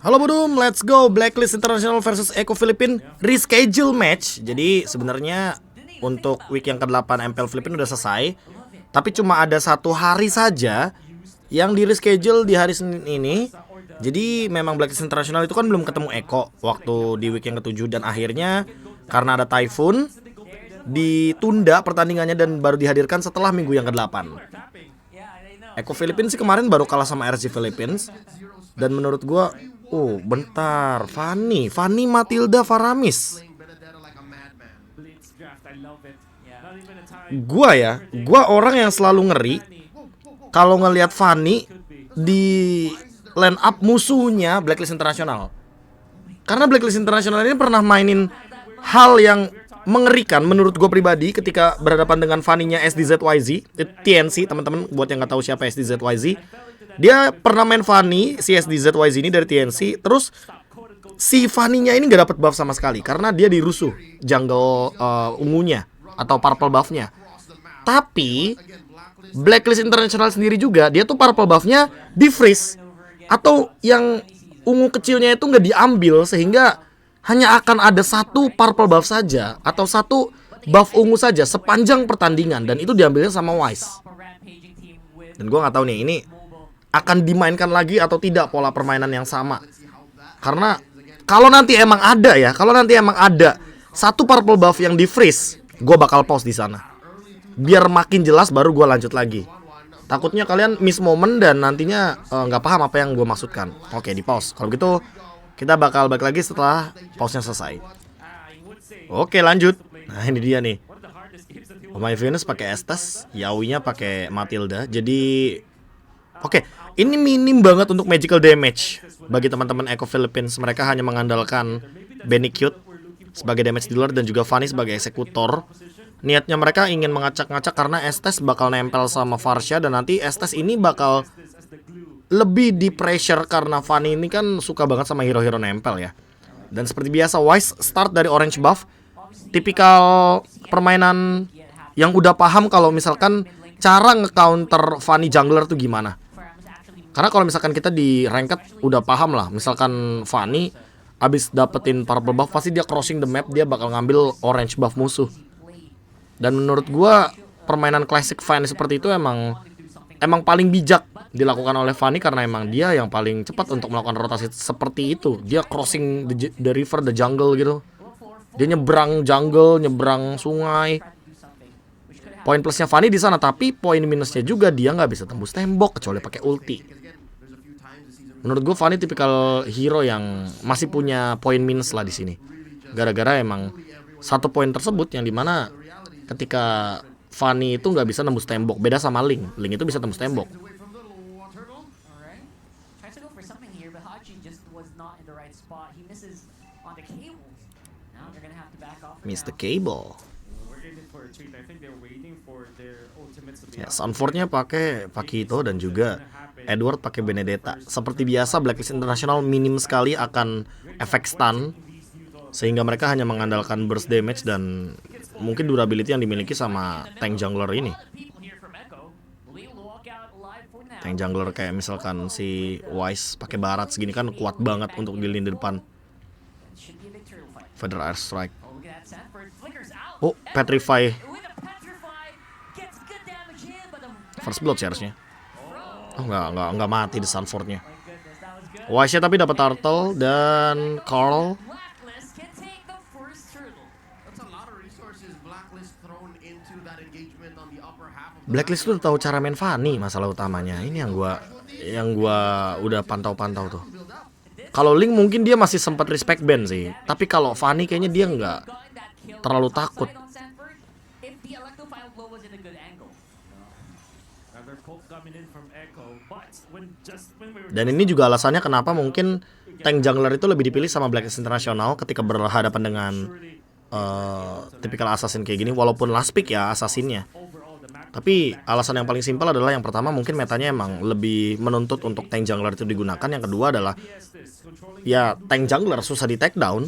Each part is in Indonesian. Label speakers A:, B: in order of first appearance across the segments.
A: Halo Budum, let's go. Blacklist International versus Echo Philippine reschedule match. Jadi sebenarnya untuk week yang ke-8 MPL Philippine udah selesai, tapi cuma ada 1 hari saja yang di reschedule di hari Senin ini. Jadi memang Blacklist International itu kan belum ketemu Echo waktu di week yang ke-7, dan akhirnya karena ada typhoon ditunda pertandingannya dan baru dihadirkan setelah minggu yang ke-8. Echo Philippines sih kemarin baru kalah sama RC Philippines. Dan menurut gua, bentar, Fanny Matilda Faramis. Gua orang yang selalu ngeri kalau ngelihat Fanny di line up musuhnya Blacklist International. Karena Blacklist International ini pernah mainin hal yang mengerikan menurut gue pribadi ketika berhadapan dengan Fanny-nya SDZYZ, TNC, teman-teman buat yang nggak tahu siapa SDZYZ. Dia pernah main Fanny, si SDZYZ ini dari TNC. Terus si Fanny-nya ini nggak dapet buff sama sekali karena dia dirusuh jungle ungunya atau purple buff-nya. Tapi Blacklist International sendiri juga, dia tuh purple buff-nya di freeze atau yang ungu kecilnya itu nggak diambil, sehingga hanya akan ada 1 purple buff saja atau 1 buff ungu saja sepanjang pertandingan, dan itu diambilnya sama Wise. Dan gue nggak tahu nih ini akan dimainkan lagi atau tidak pola permainan yang sama. Karena kalau nanti emang ada 1 purple buff yang di freeze, gue bakal pause di sana. Biar makin jelas baru gue lanjut lagi. Takutnya kalian miss moment dan nantinya nggak paham apa yang gue maksudkan. Oke, di pause. Kalau gitu kita bakal balik lagi setelah pause-nya selesai. Oke, lanjut. Nah, ini dia nih. Pemain Venus pakai Estes, Yaoi-nya pakai Matilda. Jadi oke, ini minim banget untuk magical damage bagi teman-teman Echo Philippines. Mereka hanya mengandalkan Benny Cute sebagai damage dealer dan juga Fanny sebagai eksekutor. Niatnya mereka ingin mengacak-ngacak karena Estes bakal nempel sama Varsha, dan nanti Estes ini bakal lebih di pressure karena Fanny ini kan suka banget sama hero-hero nempel ya. Dan seperti biasa Wise start dari orange buff. Tipikal permainan yang udah paham kalau misalkan cara nge-counter Fanny jungler tuh gimana. Karena kalau misalkan kita di ranked udah paham lah, misalkan Fanny abis dapetin purple buff, pasti dia crossing the map, dia bakal ngambil orange buff musuh. Dan menurut gua permainan classic Fanny seperti itu emang paling bijak dilakukan oleh Fanny, karena emang dia yang paling cepat untuk melakukan rotasi seperti itu. Dia crossing the river, the jungle gitu. Dia nyebrang jungle, nyebrang sungai. Poin plusnya Fanny di sana, tapi poin minusnya juga dia nggak bisa tembus tembok kecuali pakai ulti. Menurut gue Fanny tipikal hero yang masih punya poin minus lah di sini. Gara-gara emang 1 poin tersebut yang dimana ketika Fanny itu nggak bisa nembus tembok, beda sama Ling. Ling itu bisa tembus tembok. Miss the cable. Ya, Sunford-nya pakai Pakito dan juga Edward pakai Benedetta. Seperti biasa Blacklist International minim sekali akan efek stun, sehingga mereka hanya mengandalkan burst damage dan mungkin durability yang dimiliki sama tank jungler ini. Tank jungler kayak misalkan si Wise pakai Barat segini kan kuat banget untuk di lini depan. Feather Air Strike. Petrify. First blood sih harusnya. Enggak mati di Sunford-nya. Wise-nya tapi dapat turtle dan Carl. Blacklist tuh tahu cara main Fanny, masalah utamanya. Ini yang gua udah pantau-pantau tuh. Kalau Ling mungkin dia masih sempat respect ban sih, tapi kalau Fanny kayaknya dia nggak terlalu takut. Dan ini juga alasannya kenapa mungkin tank jungler itu lebih dipilih sama Blacklist International ketika berhadapan dengan tipikal assassin kayak gini. Walaupun last pick ya assassinnya, tapi alasan yang paling simpel adalah yang pertama mungkin metanya emang lebih menuntut untuk tank jungler itu digunakan. Yang kedua adalah ya tank jungler susah di take down.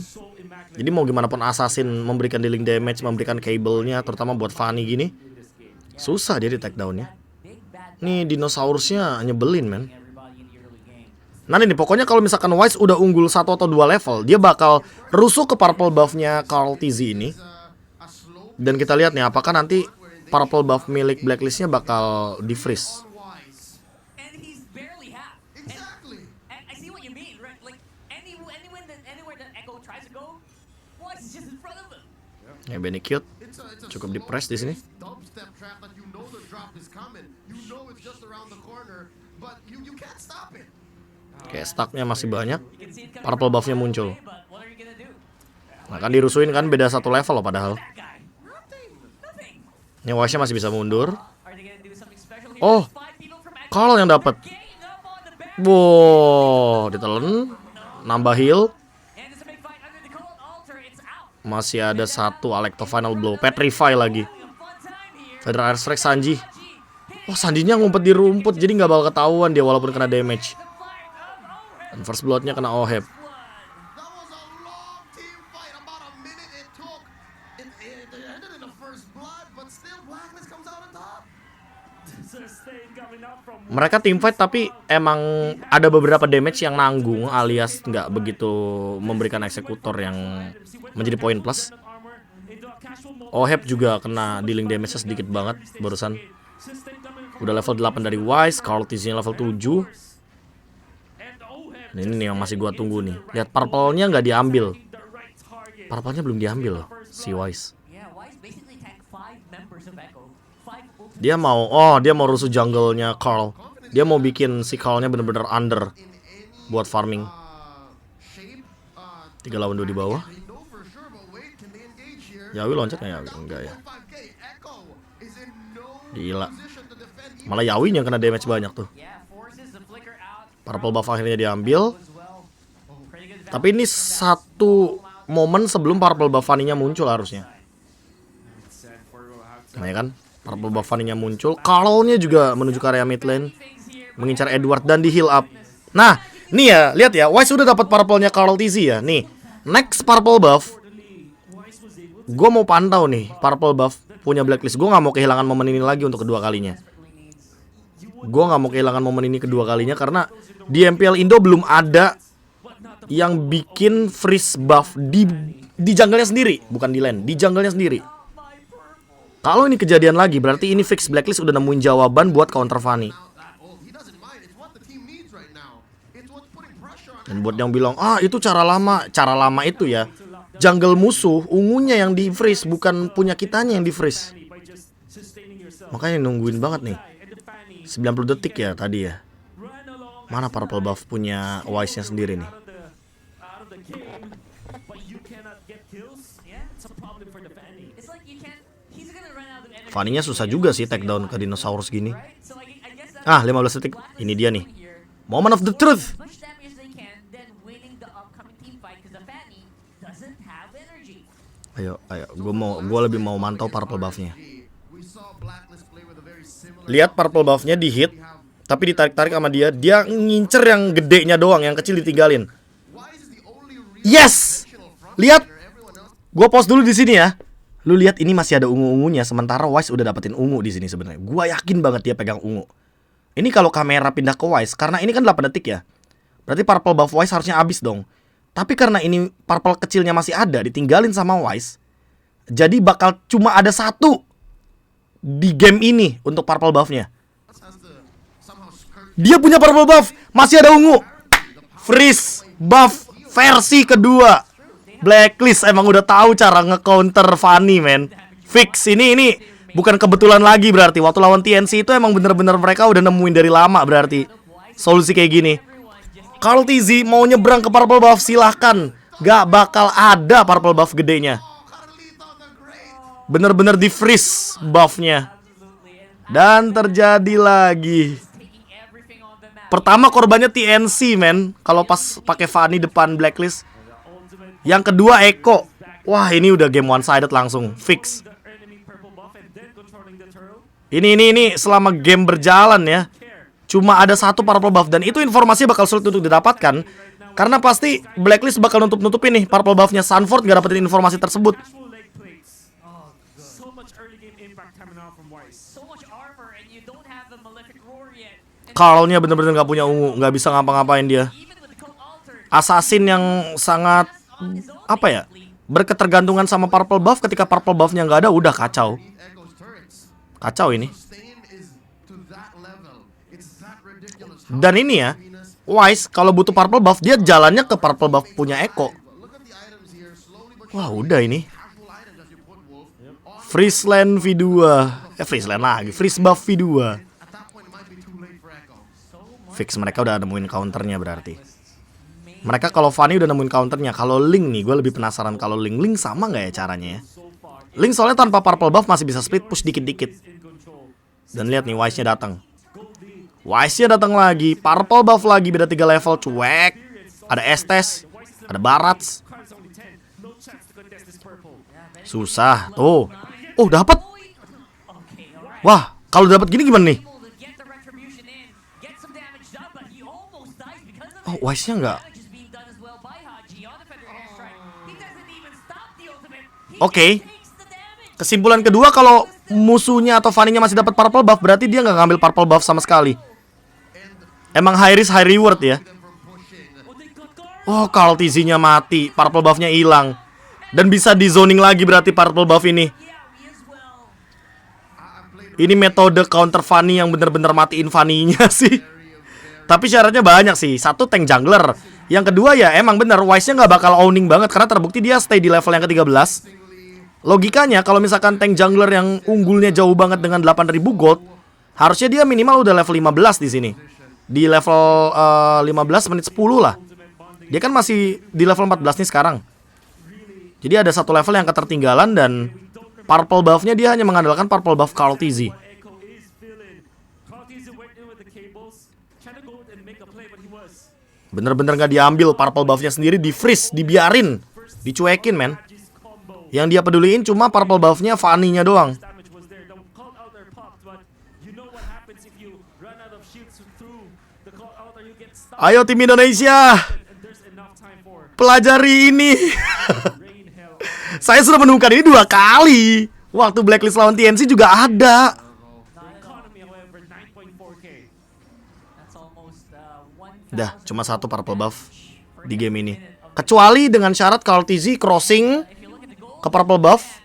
A: Jadi mau gimana pun assassin memberikan dealing damage, memberikan cable-nya, terutama buat Fanny gini, susah dia di take down-nya. Nih dinosaurusnya nyebelin men. Nah ini pokoknya kalau misalkan Wise udah unggul 1 atau 2 level, dia bakal rusuh ke purple buff-nya Carl TZ ini. Dan kita lihat nih apakah nanti purple buff milik Blacklist-nya bakal di-freeze. Ya Benny cute, cukup di-press di sini. Oke, stacknya masih banyak. Purple buff-nya muncul. Nah kan dirusuin kan beda 1 level loh padahal. Ini Wise-nya masih bisa mundur. Oh, Carl yang dapat. Wow, ditelen, nambah heal. Masih ada 1 Alecto Final Blow, Petrify lagi. Federal Airstrike Sanji. Oh, Sanjinya ngumpet di rumput, jadi nggak bakal ketahuan dia walaupun kena damage. Dan first blood-nya kena Oheb. Mereka teamfight tapi emang ada beberapa damage yang nanggung alias nggak begitu memberikan eksekutor yang menjadi poin plus. Oheb juga kena dealing damage sedikit banget barusan. Udah level 8 dari Wise, Carl TZ level 7. Ini nih yang masih gua tunggu nih. Lihat purple-nya nggak diambil. Purple-nya belum diambil loh, si Wise. Dia mau, dia mau rusuh jungle-nya Carl. Dia mau bikin si Carl-nya bener-bener under buat farming. 3 lawan 2 di bawah. Yawi loncat nggak Yawi? Enggak ya. Gila. Malah Yawi yang kena damage banyak tuh. Purple buff akhirnya diambil. Tapi ini 1 momen sebelum purple buff Fanny-nya muncul harusnya. Nah ya kan? Purple buff Fanny-nya muncul. Carl-nya juga menuju ke area mid lane, mengincar Edward dan di heal up. Nah, nih ya, lihat ya, Wise udah dapat purple-nya Carl TZ ya. Nih, next purple buff. Gue mau pantau nih purple buff punya Blacklist. Gue nggak mau kehilangan momen ini lagi untuk kedua kalinya. Gue nggak mau kehilangan momen ini kedua kalinya karena di MPL Indo belum ada yang bikin freeze buff di jungle-nya sendiri, bukan di lane, di jungle-nya sendiri. Kalau ini kejadian lagi, berarti ini fix Blacklist udah nemuin jawaban buat counter Fanny. Dan buat yang bilang, itu cara lama itu ya. Jungle musuh, ungunya yang di freeze, bukan punya kitanya yang di freeze. Makanya nungguin banget nih. 90 detik ya tadi ya. Mana purple buff punya Wise-nya sendiri nih. Fanny-nya susah juga sih take down ke dinosaurus gini. 15 detik. Ini dia nih. Moment of the truth. Ayo, gue lebih mau mantau purple buff-nya. Lihat purple buff-nya di hit, tapi ditarik-tarik sama dia. Dia ngincer yang gedenya doang, yang kecil ditinggalin. Yes! Lihat. Gue pause dulu di sini ya. Lu lihat ini masih ada ungu-ungunya, sementara Wise udah dapetin ungu di sini sebenarnya. Gua yakin banget dia pegang ungu. Ini kalau kamera pindah ke Wise, karena ini kan 8 detik ya. Berarti purple buff Wise harusnya habis dong. Tapi karena ini purple kecilnya masih ada, ditinggalin sama Wise, jadi bakal cuma ada 1 di game ini untuk purple buff-nya. Dia punya purple buff, masih ada ungu. Freeze buff versi kedua. Blacklist emang udah tahu cara nge-counter Fanny, men. Fix. Ini bukan kebetulan lagi berarti. Waktu lawan TNC itu emang bener-bener mereka udah nemuin dari lama berarti solusi kayak gini. Carl TZ mau nyebrang ke purple buff silahkan. Gak bakal ada purple buff gedenya. Bener-bener di freeze buffnya. Dan terjadi lagi. Pertama korbannya TNC, men. Kalau pas pakai Fanny depan Blacklist. Yang kedua Eko. Wah, ini udah game one sided langsung fix. Ini selama game berjalan ya, cuma ada 1 purple buff dan itu informasi bakal sulit untuk didapatkan karena pasti Blacklist bakal nutupin nih purple buffnya. Sanford gak dapetin informasi tersebut. Carl-nya bener-bener nggak punya ungu, nggak bisa ngapa-ngapain dia. Assassin yang sangat apa ya, berketergantungan sama purple buff. Ketika purple buffnya nggak ada, udah kacau. Kacau ini. Dan ini ya, Wise kalau butuh purple buff, dia jalannya ke purple buff punya Echo. Wah, udah ini. Freezeland V2. Freezeland lagi, Freeze buff V2. Fix, mereka udah nemuin counternya berarti. Mereka kalau Fanny udah nemuin counternya. Kalau Link nih, gue lebih penasaran kalau Link sama nggak ya caranya ya. Link soalnya tanpa purple buff masih bisa split push dikit-dikit. Dan lihat nih, Wise-nya datang. Wise-nya datang lagi, purple buff lagi, beda 3 level, cuek. Ada Estes, ada Barats. Susah, tuh. Oh, dapat. Wah, kalau dapat gini gimana nih? Oh, Wise-nya nggak. Oke. Kesimpulan kedua, kalau musuhnya atau Fanny-nya masih dapat purple buff, berarti dia nggak ngambil purple buff sama sekali. Emang high risk high reward ya. Oh, Carl TZ-nya mati, purple buff-nya hilang. Dan bisa di zoning lagi berarti purple buff ini. Ini metode counter Fanny yang bener-bener matiin Fanny-nya sih. Tapi syaratnya banyak sih. Satu, tank jungler. Yang kedua ya emang bener, Wise-nya nggak bakal owning banget karena terbukti dia stay di level yang ke-13. Logikanya kalau misalkan tank jungler yang unggulnya jauh banget dengan 8.000 gold, harusnya dia minimal udah level 15 di sini. Di level 15 menit 10 lah. Dia kan masih di level 14 nih sekarang. Jadi ada satu level yang ketertinggalan dan purple buff-nya dia hanya mengandalkan purple buff Carl TZ. Bener-bener gak diambil purple buff-nya sendiri, di freeze, dibiarin, dicuekin men. Yang dia peduliin cuma purple buff-nya Fanny-nya doang. Ayo tim Indonesia, pelajari ini. Saya sudah menemukan ini 2 kali. Waktu Blacklist lawan TNC juga ada. Dah, cuma 1 purple buff di game ini. Kecuali dengan syarat kalau TZ crossing ke purple buff.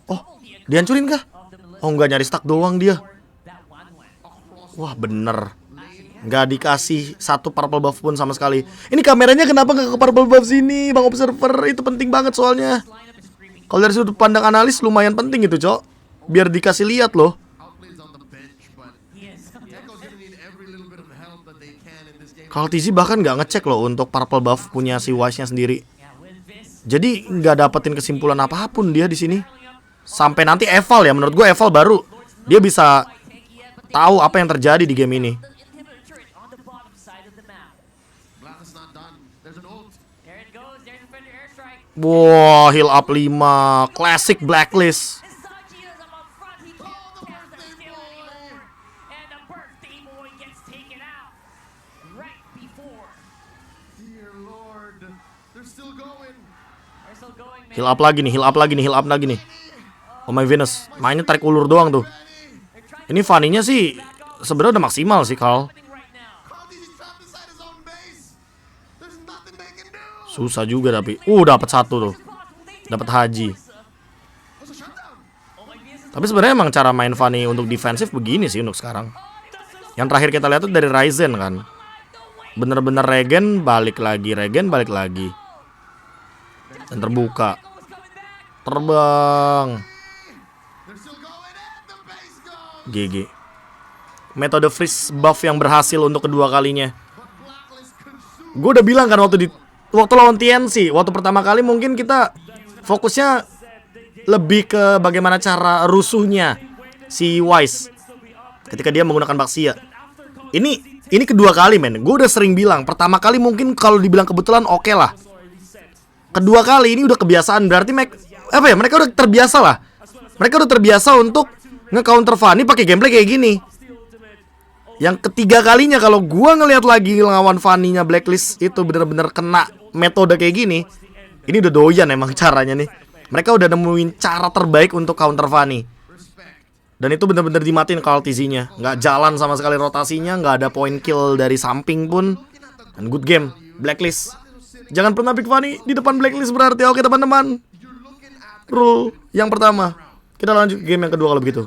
A: Oh, dihancurin kah? Oh, nggak, nyari stack doang dia. Wah, bener. Nggak dikasih 1 purple buff pun sama sekali. Ini kameranya kenapa nggak ke purple buff sini, Bang Observer? Itu penting banget soalnya. Kalau dari sudut pandang analis lumayan penting itu, Cok. Biar dikasih lihat loh. Kalau TZ bahkan nggak ngecek loh untuk purple buff punya si Wise-nya sendiri. Jadi nggak dapetin kesimpulan apapun dia di sini. Sampai nanti eval ya, menurut gue eval baru dia bisa tahu apa yang terjadi di game ini. Wah, heal up 5, classic Blacklist. Heal up lagi nih, heal up lagi nih, heal up lagi nih. Oh my Venus, mainnya tarik ulur doang tuh. Ini Fanny-nya sih sebenarnya udah maksimal sih, Carl. Susah juga tapi. Dapat 1 tuh. Dapat Haji. Tapi sebenarnya emang cara main Fanny untuk defensif begini sih untuk sekarang. Yang terakhir kita lihat tuh dari Ryzen kan. Bener-bener regen balik lagi, regen balik lagi. Dan terbuka. Terbang. GG. Metode freeze buff yang berhasil untuk kedua kalinya. Gue udah bilang kan waktu lawan TNC, waktu pertama kali mungkin kita fokusnya lebih ke bagaimana cara rusuhnya si Wise ketika dia menggunakan Baxia. Ini kedua kali men. Gue udah sering bilang, pertama kali mungkin kalau dibilang kebetulan oke lah. Kedua kali ini udah kebiasaan, berarti mereka udah terbiasa lah. Mereka udah terbiasa untuk nge-counter Fanny pakai gameplay kayak gini. Yang ketiga kalinya kalau gua ngelihat lagi lawan Fanny-nya Blacklist itu bener-bener kena metode kayak gini. Ini udah doyan emang caranya nih. Mereka udah nemuin cara terbaik untuk counter Fanny. Dan itu bener-bener dimatiin Kaltizinya. Nggak jalan sama sekali rotasinya, nggak ada point kill dari samping pun. Dan good game, Blacklist. Jangan pernah pick Fanny di depan Blacklist berarti. Oke teman-teman, rule yang pertama. Kita lanjut ke game yang kedua kalau begitu.